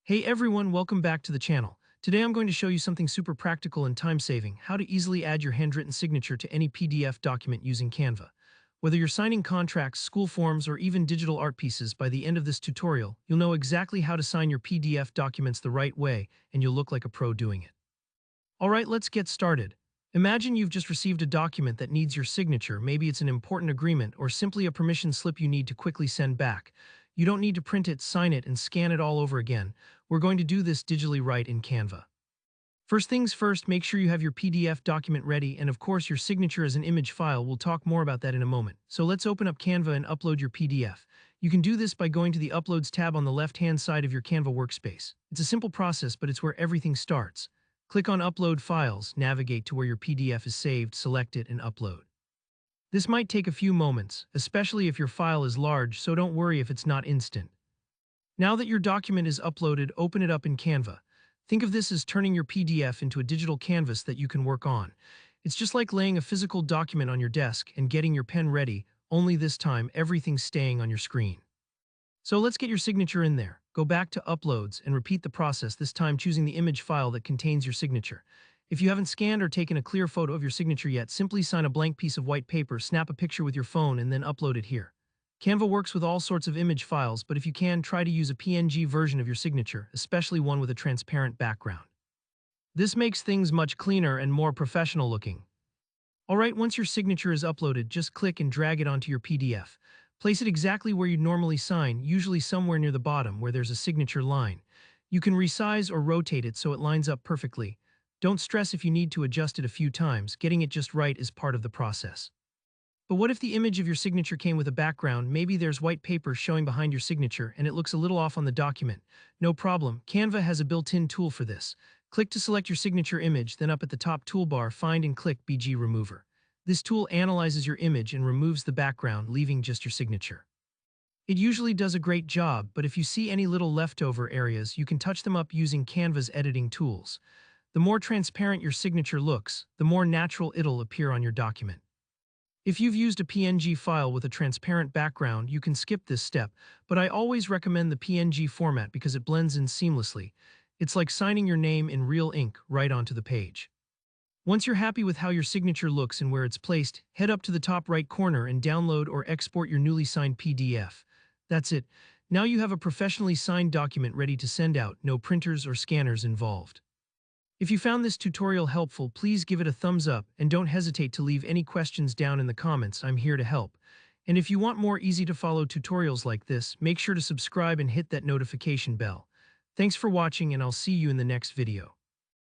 Hey everyone, welcome back to the channel. Today I'm going to show you something super practical and time-saving, how to easily add your handwritten signature to any PDF document using Canva. Whether you're signing contracts, school forms, or even digital art pieces, by the end of this tutorial, you'll know exactly how to sign your PDF documents the right way, and you'll look like a pro doing it. Alright, let's get started. Imagine you've just received a document that needs your signature. Maybe it's an important agreement or simply a permission slip you need to quickly send back. You don't need to print it, sign it, and scan it all over again. We're going to do this digitally right in Canva. First things first, make sure you have your PDF document ready, and of course your signature as an image file. We'll talk more about that in a moment. So let's open up Canva and upload your PDF. You can do this by going to the Uploads tab on the left-hand side of your Canva workspace. It's a simple process, but it's where everything starts. Click on Upload Files, navigate to where your PDF is saved, select it, and upload. This might take a few moments, especially if your file is large, so don't worry if it's not instant. Now that your document is uploaded, open it up in Canva. Think of this as turning your PDF into a digital canvas that you can work on. It's just like laying a physical document on your desk and getting your pen ready, only this time everything's staying on your screen. So let's get your signature in there. Go back to Uploads and repeat the process, this time choosing the image file that contains your signature. If you haven't scanned or taken a clear photo of your signature yet, simply sign a blank piece of white paper, snap a picture with your phone, and then upload it here. Canva works with all sorts of image files, but if you can, try to use a PNG version of your signature, especially one with a transparent background. This makes things much cleaner and more professional looking. Alright, once your signature is uploaded, just click and drag it onto your PDF. Place it exactly where you'd normally sign, usually somewhere near the bottom where there's a signature line. You can resize or rotate it so it lines up perfectly. Don't stress if you need to adjust it a few times, getting it just right is part of the process. But what if the image of your signature came with a background? Maybe there's white paper showing behind your signature and it looks a little off on the document. No problem, Canva has a built-in tool for this. Click to select your signature image, then up at the top toolbar, find and click BG Remover. This tool analyzes your image and removes the background, leaving just your signature. It usually does a great job, but if you see any little leftover areas, you can touch them up using Canva's editing tools. The more transparent your signature looks, the more natural it'll appear on your document. If you've used a PNG file with a transparent background, you can skip this step, but I always recommend the PNG format because it blends in seamlessly. It's like signing your name in real ink right onto the page. Once you're happy with how your signature looks and where it's placed, head up to the top right corner and download or export your newly signed PDF. That's it. Now you have a professionally signed document ready to send out, no printers or scanners involved. If you found this tutorial helpful, please give it a thumbs up and don't hesitate to leave any questions down in the comments. I'm here to help. And if you want more easy-to-follow tutorials like this, make sure to subscribe and hit that notification bell. Thanks for watching, and I'll see you in the next video.